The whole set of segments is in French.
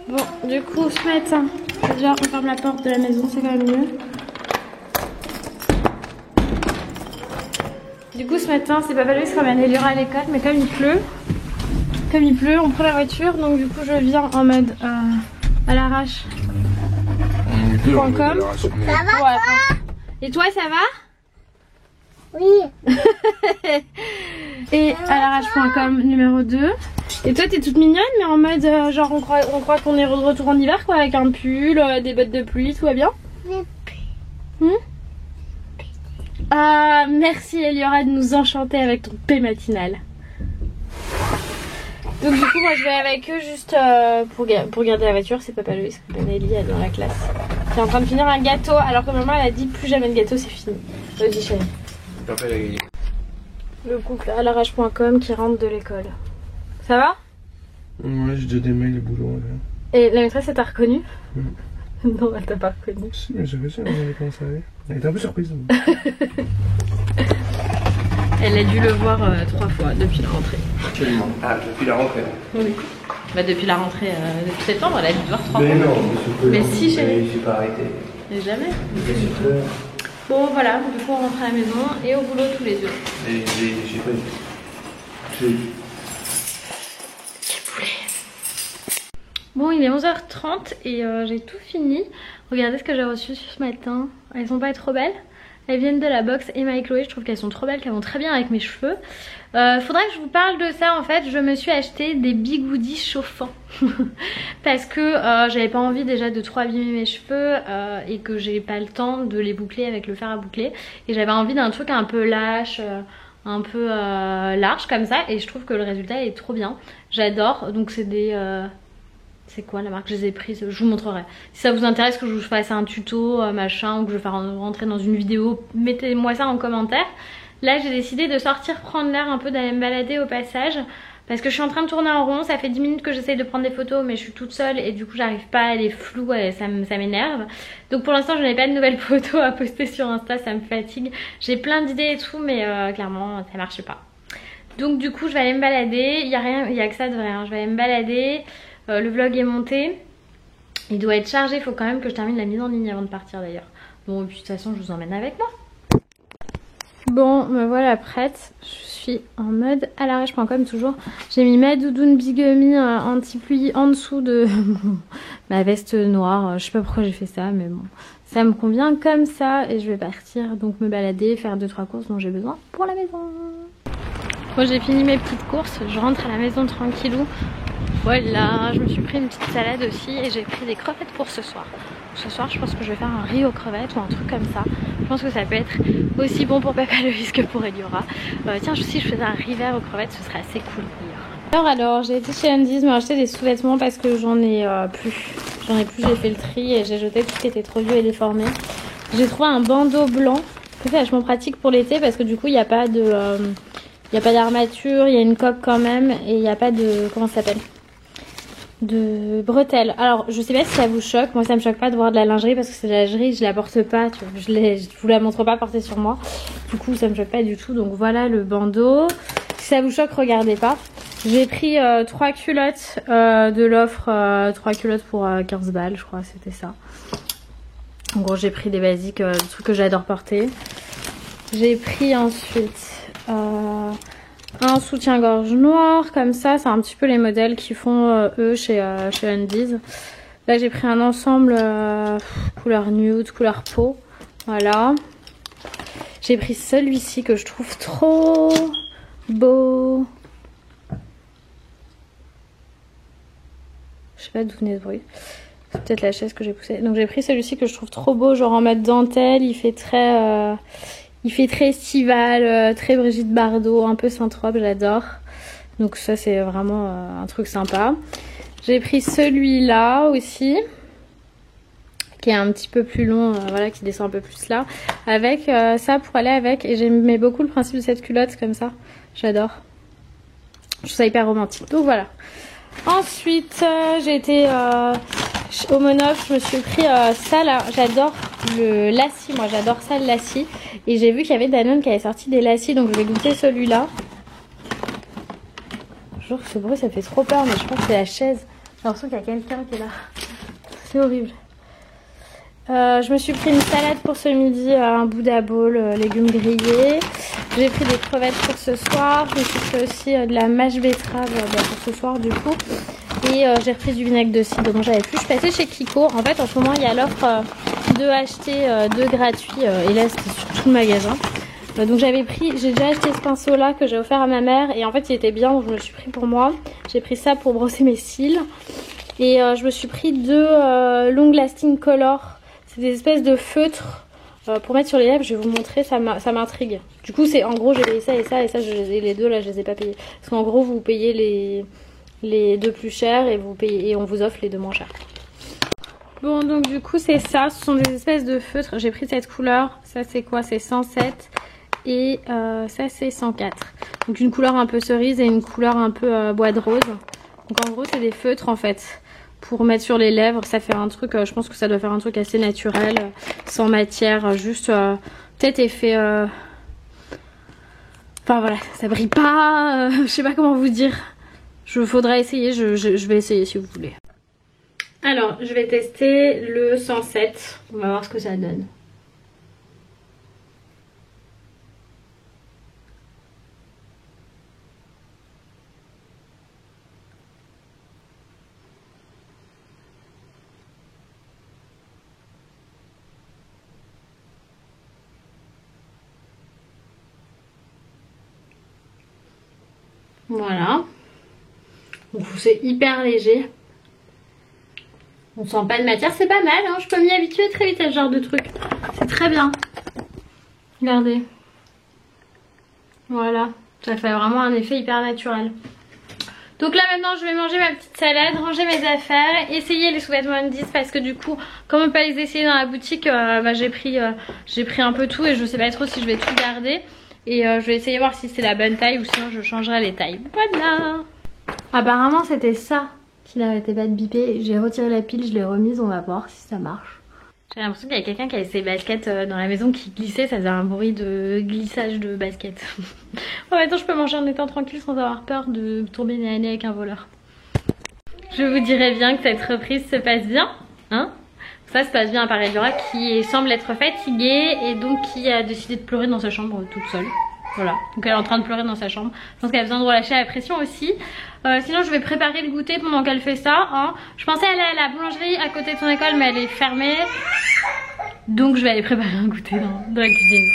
Bon, du coup, ce matin, déjà on ferme la porte de la maison, c'est quand même mieux. Du coup, ce matin, c'est Papa Louis qui ramène Eliora à l'école, mais comme il pleut, on prend la voiture, donc du coup, je viens en mode à l'arrache. .com. Ça va Ouais. Et toi, ça va? Oui. Et à l'arrache.com numéro 2. Et toi, t'es toute mignonne, mais en mode genre on croit qu'on est de retour en hiver, quoi, avec un pull, des bottes de pluie, tout va bien? Ah, merci Eliora de nous enchanter avec ton P matinal. Donc du coup, moi je vais avec eux juste pour garder la voiture. C'est Papa Louis, Nelly dans la classe, qui est en train de finir un gâteau, alors que maman elle a dit plus jamais de gâteau, c'est fini. Vas-y chérie. Papa, il a gagné. Le couple à l'arrache.com qui rentre de l'école. Ça va? Ouais, j'ai déjà des mails, le boulot. Là. Et la maîtresse, elle t'a reconnu? Non, elle t'a pas reconnu. Si, mais j'ai réussi à comment ça allait. Elle était un peu surprise. Elle a dû le voir 3 fois depuis la rentrée. Absolument. Ah, depuis la rentrée. Oui. Bah depuis la rentrée, depuis septembre, elle a dû le voir 3 fois. Mais non, mais si, chérie. J'ai pas arrêté. Mais jamais. C'est super. Bon, voilà, du coup, on rentre à la maison et au boulot tous les deux. Et j'ai pas dit. Bon, il est 11h30 et j'ai tout fini. Regardez ce que j'ai reçu ce matin. Elles sont pas trop belles? Elles viennent de la box Emma et Chloé. Je trouve qu'elles sont trop belles, qu'elles vont très bien avec mes cheveux. Faudrait que je vous parle de ça. En fait, je me suis acheté des bigoudis chauffants parce que j'avais pas envie déjà de trop abîmer mes cheveux et que j'ai pas le temps de les boucler avec le fer à boucler. Et j'avais envie d'un truc un peu lâche, un peu large comme ça. Et je trouve que le résultat est trop bien. J'adore. Donc c'est des... c'est quoi la marque? Je les ai prises, je vous montrerai. Si ça vous intéresse que je vous fasse un tuto, machin, ou que je fasse rentrer dans une vidéo, mettez-moi ça en commentaire. Là j'ai décidé de sortir prendre l'air un peu, d'aller me balader au passage. Parce que je suis en train de tourner en rond, ça fait 10 minutes que j'essaye de prendre des photos mais je suis toute seule et du coup j'arrive pas, elle est floue, ça m'énerve. Donc pour l'instant je n'ai pas de nouvelles photos à poster sur Insta, ça me fatigue. J'ai plein d'idées et tout mais clairement ça marche pas. Donc du coup je vais aller me balader, il y a que ça de vrai, hein. Je vais aller me balader. Le vlog est monté, il doit être chargé, il faut quand même que je termine la mise en ligne avant de partir d'ailleurs. Bon et puis de toute façon je vous emmène avec moi. Bon me voilà prête, je suis en mode à l'arrache.com toujours. J'ai mis ma doudoune bigummy anti-pluie en dessous de ma veste noire, je sais pas pourquoi j'ai fait ça mais bon. Ça me convient comme ça et je vais partir donc me balader, faire 2-3 courses dont j'ai besoin pour la maison. Bon j'ai fini mes petites courses, je rentre à la maison tranquillou. Voilà, je me suis pris une petite salade aussi et j'ai pris des crevettes pour ce soir. Ce soir, je pense que je vais faire un riz aux crevettes ou un truc comme ça. Je pense que ça peut être aussi bon pour Papa Louis que pour Eliora. Tiens, si je faisais un riz vert aux crevettes, ce serait assez cool. Alors, j'ai été chez Undies me racheter des sous-vêtements parce que j'en ai plus. J'en ai plus, j'ai fait le tri et j'ai jeté tout ce qui était trop vieux et déformé. J'ai trouvé un bandeau blanc. C'est vachement pratique pour l'été parce que du coup, il n'y a pas de... il n'y a pas d'armature, il y a une coque quand même et il n'y a pas de... Comment ça s'appelle? De bretelles. Alors je sais pas si ça vous choque, moi ça me choque pas de voir de la lingerie parce que c'est de la lingerie, je la porte pas, tu vois, je vous la montre pas portée sur moi. Du coup ça me choque pas du tout, donc voilà le bandeau. Si ça vous choque, regardez pas. J'ai pris 3 culottes de l'offre, 3 culottes pour 15 balles je crois, c'était ça. En gros j'ai pris des basiques, des trucs que j'adore porter. J'ai pris ensuite un soutien-gorge noir comme ça, c'est un petit peu les modèles qu'ils font eux chez Undies. Là j'ai pris un ensemble couleur nude, couleur peau, voilà. J'ai pris celui-ci que je trouve trop beau. Je sais pas d'où venait ce bruit, c'est peut-être la chaise que j'ai poussée. Donc j'ai pris celui-ci que je trouve trop beau, genre en mode dentelle, il fait très... il fait très estival, très Brigitte Bardot, un peu Saint-Trope, j'adore. Donc ça c'est vraiment un truc sympa. J'ai pris celui-là aussi, qui est un petit peu plus long, voilà, qui descend un peu plus là. Avec ça pour aller avec. Et j'aimais beaucoup le principe de cette culotte comme ça. J'adore. Je trouve ça hyper romantique. Donc voilà. Ensuite, j'ai été au Monop, je me suis pris ça là, j'adore le lacis, moi j'adore ça le lacis. Et j'ai vu qu'il y avait Danone qui avait sorti des lacis, donc je vais goûter celui-là. Je jure que ce bruit ça fait trop peur, mais je pense que c'est la chaise. l'impression qu'il y a quelqu'un qui est là. C'est horrible. Je me suis pris une salade pour ce midi, un Buddha bowl, légumes grillés. J'ai pris des crevettes pour ce soir. Je me suis pris aussi de la mâche betterave pour ce soir du coup. Et j'ai repris du vinaigre de cidre dont j'avais plus. Je suis passée chez Kiko. En fait, en ce moment, il y a l'offre de acheter 2 gratuits. Et là, c'était sur tout le magasin. Donc j'ai déjà acheté ce pinceau là que j'ai offert à ma mère. Et en fait, il était bien, donc je me le suis pris pour moi. J'ai pris ça pour brosser mes cils. Et je me suis pris 2 Long Lasting Color. C'est des espèces de feutres pour mettre sur les lèvres. Je vais vous montrer, ça m'intrigue. Du coup, c'est en gros, j'ai payé ça et ça. Et ça, les 2 là, je les ai pas payés. Parce qu'en gros, vous payez les 2 plus chers et on vous offre les 2 moins chers. Bon, donc du coup, c'est ça. Ce sont des espèces de feutres. J'ai pris cette couleur. Ça, c'est quoi? C'est 107. Et ça, c'est 104. Donc une couleur un peu cerise et une couleur un peu bois de rose. Donc en gros, c'est des feutres en fait. Pour mettre sur les lèvres, ça fait un truc, je pense que ça doit faire un truc assez naturel, sans matière, juste peut-être effet... Enfin voilà, ça brille pas, je sais pas comment vous dire. Faudrait essayer, je vais essayer si vous voulez. Alors, je vais tester le 107, on va voir ce que ça donne. Voilà. Donc c'est hyper léger. On sent pas de matière, c'est pas mal, hein. Je peux m'y habituer très vite à ce genre de truc. C'est très bien. Regardez. Voilà. Ça fait vraiment un effet hyper naturel. Donc là maintenant je vais manger ma petite salade, ranger mes affaires, essayer les sous-vêtements Undies parce que du coup comme on peut pas les essayer dans la boutique, j'ai pris un peu tout et je sais pas trop si je vais tout garder. Et je vais essayer de voir si c'est la bonne taille ou sinon je changerai les tailles. Voilà. Apparemment c'était ça qui n'arrêtait pas de biper. J'ai retiré la pile, je l'ai remise, on va voir si ça marche. J'ai l'impression qu'il y a quelqu'un qui avait ses baskets dans la maison qui glissait, ça faisait un bruit de glissage de baskets. Bon, maintenant je peux manger en étant tranquille sans avoir peur de tomber nez à nez avec un voleur. Je vous dirais bien que cette reprise se passe bien, hein. Ça se passe bien par Elvira qui semble être fatiguée et donc qui a décidé de pleurer dans sa chambre toute seule. Voilà, donc elle est en train de pleurer dans sa chambre. Je pense qu'elle a besoin de relâcher la pression aussi. Sinon je vais préparer le goûter pendant qu'elle fait ça, hein. Je pensais aller à la boulangerie à côté de son école mais elle est fermée. Donc je vais aller préparer un goûter dans la cuisine.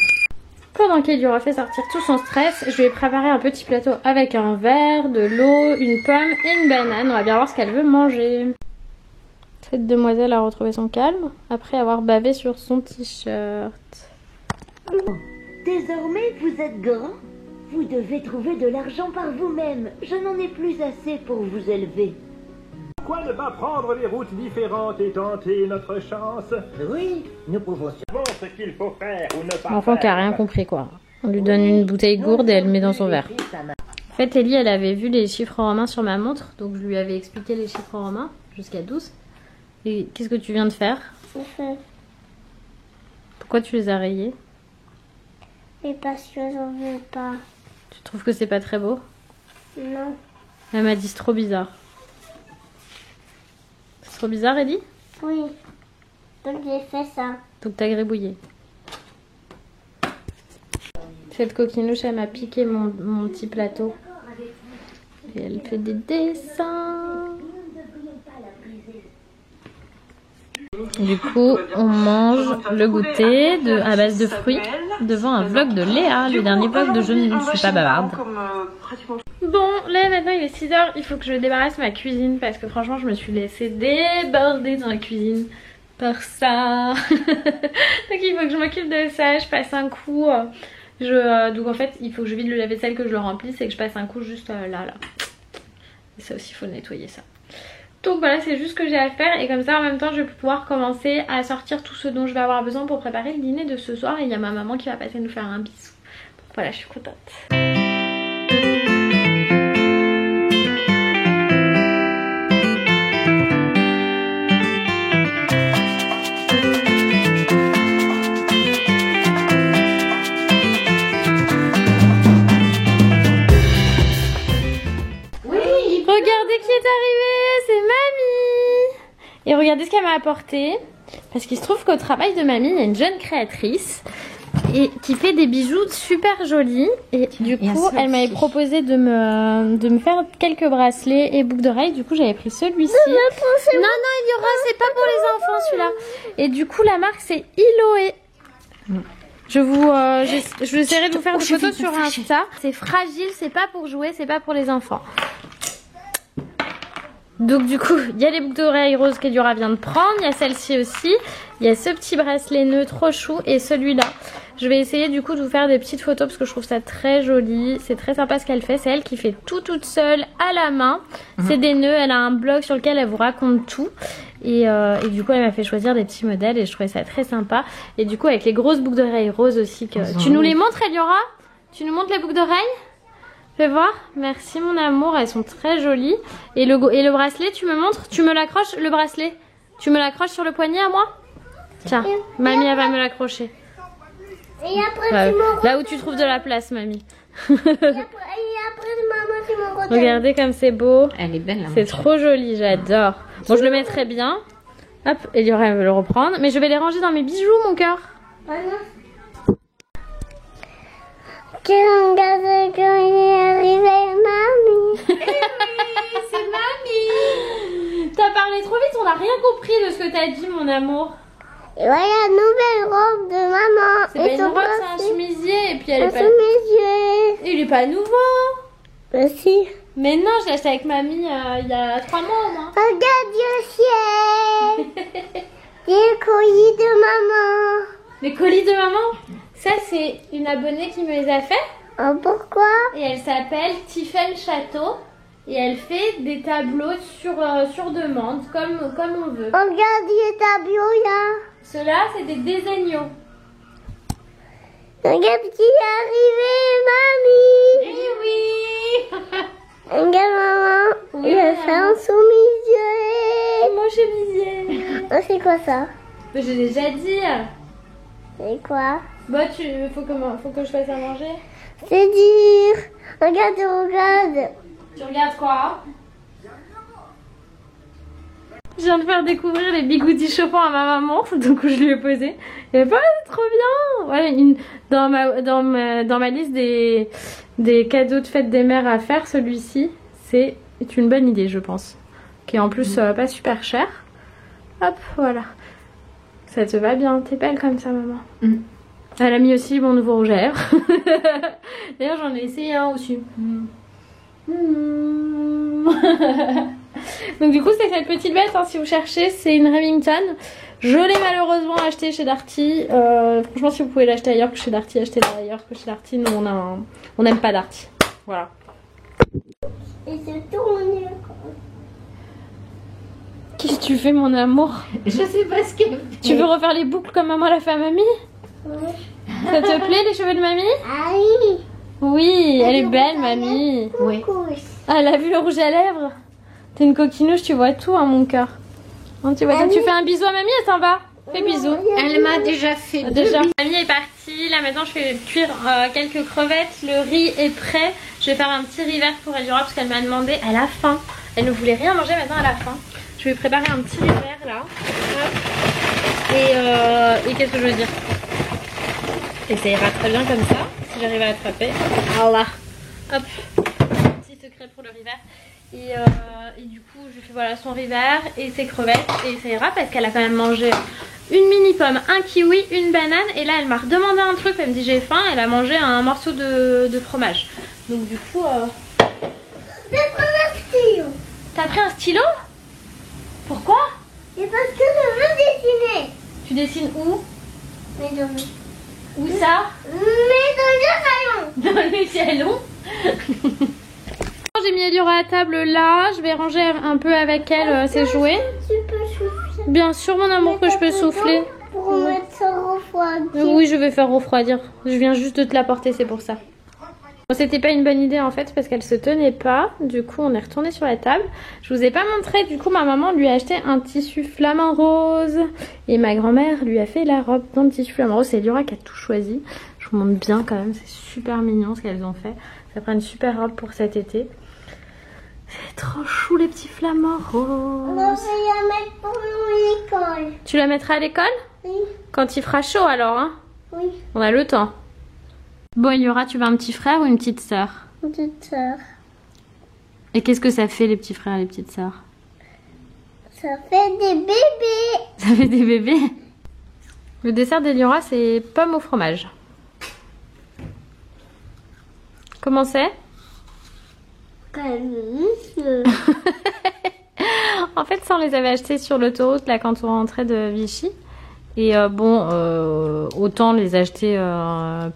Pendant qu'Elvira fait sortir tout son stress, je vais préparer un petit plateau avec un verre, de l'eau, une pomme et une banane. On va bien voir ce qu'elle veut manger. Cette demoiselle a retrouvé son calme après avoir bavé sur son t-shirt. Désormais, vous êtes grand. Vous devez trouver de l'argent par vous-même. Je n'en ai plus assez pour vous élever. Pourquoi ne pas prendre des routes différentes et tenter notre chance? Oui, nous pouvons... Bon, ce qu'il faut faire ou ne pas L'enfant qui a rien compris quoi. On lui donne une bouteille gourde et elle le met dans son verre. En fait, Ellie, elle avait vu les chiffres romains sur ma montre. Donc je lui avais expliqué les chiffres romains jusqu'à 12. Et qu'est-ce que tu viens de faire? Pourquoi tu les as rayés? Et parce que j'en veux pas. Tu trouves que c'est pas très beau? Non. Elle m'a dit c'est trop bizarre. C'est trop bizarre, Ellie? Oui. Donc j'ai fait ça. Donc t'as gribouillé. Cette coquinuche, elle m'a piqué mon petit plateau. Et elle fait des dessins. Du coup, on mange le goûter à base de fruits devant un vlog de Léa, le dernier vlog de Je ne suis pas bavarde. Bon, là maintenant il est 6 h, il faut que je débarrasse ma cuisine parce que franchement je me suis laissée déborder dans la cuisine par ça. Donc il faut que je m'occupe de ça, je passe un coup. Donc en fait il faut que je vide le lave-vaisselle, que je le remplisse et que je passe un coup juste là. Et ça aussi il faut nettoyer ça. Donc voilà, c'est juste ce que j'ai à faire et comme ça en même temps je vais pouvoir commencer à sortir tout ce dont je vais avoir besoin pour préparer le dîner de ce soir. Et il y a ma maman qui va passer nous faire un bisou. Donc voilà, je suis contente. Regardez qui est arrivé, c'est mamie. Et regardez ce qu'elle m'a apporté. Parce qu'il se trouve qu'au travail de mamie, il y a une jeune créatrice et qui fait des bijoux super jolis. Et du coup, elle m'avait proposé de me faire quelques bracelets et boucles d'oreilles. Du coup, j'avais pris celui-ci. Non, Eliora, c'est pas pour les enfants celui-là. Et du coup, la marque, c'est Iloé. Je vous essaierai de vous faire des photos sur Insta. C'est fragile, c'est pas pour jouer, c'est pas pour les enfants. Donc du coup, il y a les boucles d'oreilles roses qu'Eliora vient de prendre, il y a celle-ci aussi, il y a ce petit bracelet nœud trop chou et celui-là. Je vais essayer du coup de vous faire des petites photos parce que je trouve ça très joli, c'est très sympa ce qu'elle fait, c'est elle qui fait tout toute seule à la main. C'est des nœuds, elle a un blog sur lequel elle vous raconte tout et du coup elle m'a fait choisir des petits modèles et je trouvais ça très sympa. Et du coup avec les grosses boucles d'oreilles roses aussi, tu nous les montres Eliora? Tu nous montres les boucles d'oreilles? Fais voir, merci mon amour, elles sont très jolies. Et le bracelet, tu me montres? Tu me l'accroches le bracelet? Tu me l'accroches sur le poignet à moi? Tiens, mamie elle va me l'accrocher. Et après, là où tu trouves de la place, mamie. et après maman, tu me redonnes. Regardez comme c'est beau. Elle est belle, là. C'est trop joli, j'adore. Bon, je le mettrai bien. Hop, Eliora elle veut le reprendre. Mais je vais les ranger dans mes bijoux, mon cœur. Voilà. Regarde quand il est arrivé, mamie. C'est mamie. T'as parlé trop vite, on n'a rien compris de ce que t'as dit, mon amour. Et voilà, nouvelle robe de maman. C'est pas une robe, c'est un chemisier. Et puis elle est pas... chemisier. Il est pas nouveau. Bah si. Mais non, je l'ai acheté avec mamie il y a 3 mois au moins. Regarde le ciel. Les colis de maman. Les colis de maman? Ça, c'est une abonnée qui me les a fait. Oh, pourquoi? Et elle s'appelle Tiffany Château. Et elle fait des tableaux sur demande, comme on veut. Regarde les tableaux là. Ceux-là, c'est des désignaux. Regarde qui est arrivé, mamie. Eh oui. Regarde maman. Oui, Il a fait un chemisier. Mon chemisier. Oh, c'est quoi ça? Mais je l'ai déjà dit. C'est quoi? Bah, faut que je fasse à manger. C'est dur. Regarde. Tu regardes quoi? Je viens de faire découvrir les bigoudis chauffants à ma maman, donc je lui ai posé. Et bah, c'est trop bien. Voilà, dans ma liste des cadeaux de fête des mères à faire, celui-ci, c'est une bonne idée, je pense. Qui est en plus pas super cher. Hop, voilà. Ça te va bien, t'es belle comme ça, maman. Elle a mis aussi mon nouveau rouge à lèvres. D'ailleurs, j'en ai essayé un aussi. Donc du coup, c'est cette petite bête, hein, si vous cherchez, c'est une Remington. Je l'ai malheureusement achetée chez Darty. Franchement, si vous pouvez l'acheter ailleurs que chez Darty, achetez-la ailleurs que chez Darty. Nous, on n'aime pas Darty. Voilà. Et se tourne. Qu'est-ce que tu fais, mon amour? Je sais pas ce qu'elle fait. Tu veux refaire les boucles comme maman l'a fait à mamie? Oui. Ça te plaît, les cheveux de mamie? Ah oui. Oui, elle est belle, mamie. Oui. Ah, elle a vu le rouge à lèvres. T'es une coquinouche, tu vois tout, hein, mon cœur. Hein, tu vois, tu fais un bisou à mamie, elle s'en va. Fais bisous. Elle m'a déjà fait Déjà, mamie est partie. Là, maintenant, je fais cuire quelques crevettes. Le riz est prêt. Je vais faire un petit riz vert pour Eliora parce qu'elle m'a demandé. Elle a faim. Elle ne voulait rien manger, maintenant elle a faim. Je vais préparer un petit riz vert là. Et qu'est-ce que je veux dire? Et ça ira très bien comme ça, si j'arrive à l'attraper. Voilà. Hop. Un petit secret pour le riz vert. Et du coup, je fais voilà son riz vert et ses crevettes. Et ça ira parce qu'elle a quand même mangé une mini pomme, un kiwi, une banane. Et là, elle m'a redemandé un truc. Elle me dit j'ai faim. Elle a mangé un morceau de fromage. Donc du coup... J'ai pris un stylo. T'as pris un stylo? Pourquoi? C'est parce que je veux dessiner. Tu dessines où? Mais dans le... Où ça? Mais dans le salon. Dans le salon. J'ai mis Eliora à table là. Je vais ranger un peu avec elle ses jouets. Tu peux souffler. Bien sûr, mon amour, que je peux souffler. Pour mettre ça refroidir. Oui, je vais faire refroidir. Je viens juste de te l'apporter, c'est pour ça. Bon, c'était pas une bonne idée en fait parce qu'elle se tenait pas. Du coup, on est retourné sur la table. Je vous ai pas montré. Du coup, ma maman lui a acheté un tissu flamant rose. Et ma grand-mère lui a fait la robe dans le tissu flamant rose. C'est Eliora qui a tout choisi. Je vous montre bien quand même. C'est super mignon ce qu'elles ont fait. Ça fera une super robe pour cet été. C'est trop chou les petits flamants roses. On va la mettre pour Tu la mettras à l'école? Oui. Quand il fera chaud alors, hein? Oui. On a le temps. Bon, Eliora, tu veux un petit frère ou une petite sœur? Une petite sœur. Et qu'est-ce que ça fait les petits frères et les petites sœurs? Ça fait des bébés. Ça fait des bébés. Le dessert d'Eliora, c'est pomme au fromage. Comment c'est? Délicieux. En fait, ça, on les avait achetés sur l'autoroute là quand on rentrait de Vichy. Et autant les acheter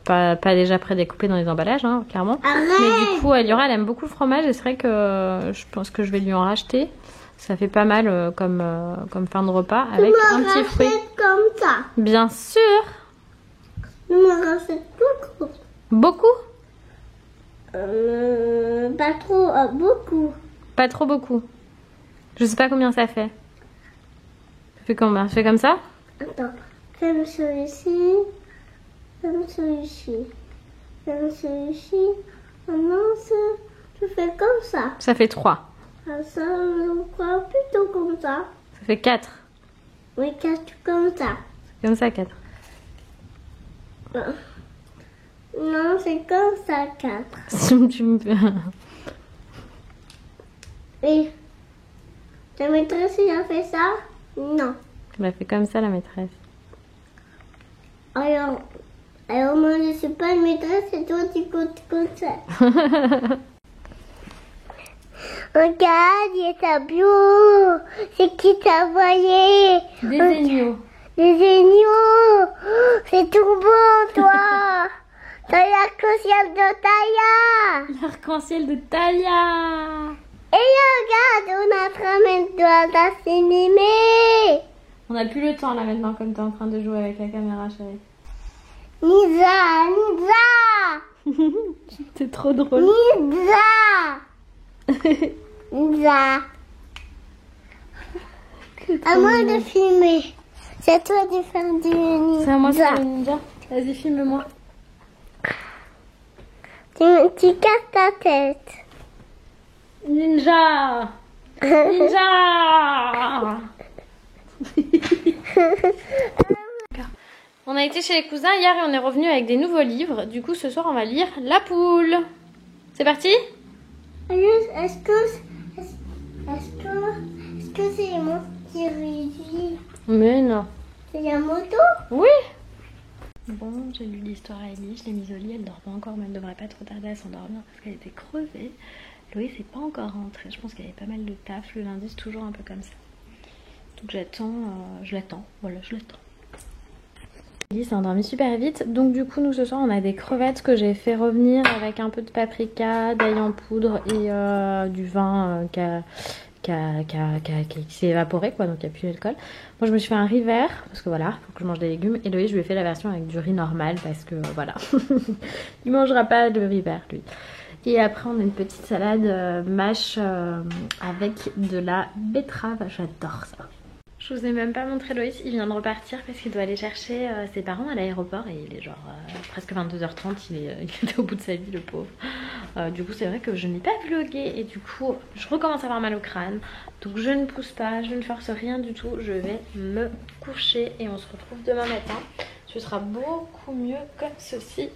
pas déjà prédécoupés dans les emballages, hein, clairement. Arrête. Mais du coup, Eliora, elle aime beaucoup le fromage et c'est vrai que je pense que je vais lui en racheter. Ça fait pas mal comme fin de repas avec un petit fruit. Comme ça. Bien sûr. Je me rachète beaucoup. Beaucoup? Pas trop, beaucoup. Pas trop beaucoup. Je sais pas combien ça fait. Ça fait combien? Ça fait comme ça? Attends, fais-le celui-ci. Fais-le celui-ci. Fais-le celui-ci. Maintenant, tu fais comme ça. Ça fait 3. Ça, on croit plutôt comme ça. Ça fait 4. Oui, casse comme ça. C'est comme ça, 4. Non, c'est comme ça, 4. Si tu me fais... Et ta maîtresse, il a fait ça? Non. Elle a fait comme ça, la maîtresse. Alors moi, je suis pas une maîtresse, et toi, tu comptes comme ça. Regarde, il est tableau. C'est qui t'a envoyé? Des agneaux. Des agneaux. C'est tout beau, toi. T'as l'arc-en-ciel de Taya. L'arc-en-ciel de Talia. Et regarde, on a tramé de la cinéma. On n'a plus le temps là maintenant comme tu es en train de jouer avec la caméra, chérie. Nisa. C'est trop drôle. Nisa. À moi de filmer. C'est à toi de faire du ninja. C'est à moi de faire le ninja. Vas-y, filme-moi. Tu casses ta tête. Ninja. Ninja. On a été chez les cousins hier et on est revenu avec des nouveaux livres. Du coup, ce soir, on va lire La Poule. C'est parti? Est-ce que c'est moi qui réussis? Mais non. C'est la moto? Oui. Bon, j'ai lu l'histoire à Ellie, je l'ai mise au lit, elle dort pas encore, mais elle devrait pas trop tarder à s'endormir parce qu'elle était crevée. Loïs n'est pas encore rentrée, je pense qu'il y avait pas mal de taf, le lundi c'est toujours un peu comme ça. Donc j'attends, je l'attends. Ellie s'est endormie super vite, donc du coup nous ce soir on a des crevettes que j'ai fait revenir avec un peu de paprika, d'ail en poudre et du vin qui s'est évaporé quoi, donc il n'y a plus d'alcool. Moi je me suis fait un riz vert parce que voilà, faut que je mange des légumes, et Loïs je lui ai fait la version avec du riz normal parce que voilà, il mangera pas de riz vert lui. Et après on a une petite salade mâche avec de la betterave, j'adore ça. Je vous ai même pas montré Loïs, il vient de repartir parce qu'il doit aller chercher ses parents à l'aéroport et il est genre presque 22h30, il était au bout de sa vie le pauvre. Du coup c'est vrai que je n'ai pas vlogué et du coup je recommence à avoir mal au crâne. Donc je ne pousse pas, je ne force rien du tout, je vais me coucher et on se retrouve demain matin. Ce sera beaucoup mieux comme ceci.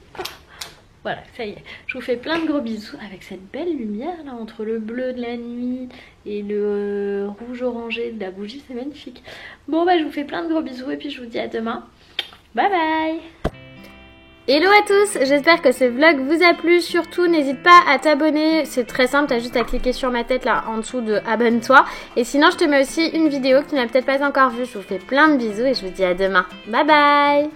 Voilà, ça y est, je vous fais plein de gros bisous avec cette belle lumière là entre le bleu de la nuit et le rouge orangé de la bougie, c'est magnifique. Bon bah je vous fais plein de gros bisous et puis je vous dis à demain. Bye bye. Hello à tous, j'espère que ce vlog vous a plu, surtout n'hésite pas à t'abonner, c'est très simple, t'as juste à cliquer sur ma tête là en dessous de abonne-toi. Et sinon je te mets aussi une vidéo que tu n'as peut-être pas encore vue, je vous fais plein de bisous et je vous dis à demain. Bye bye.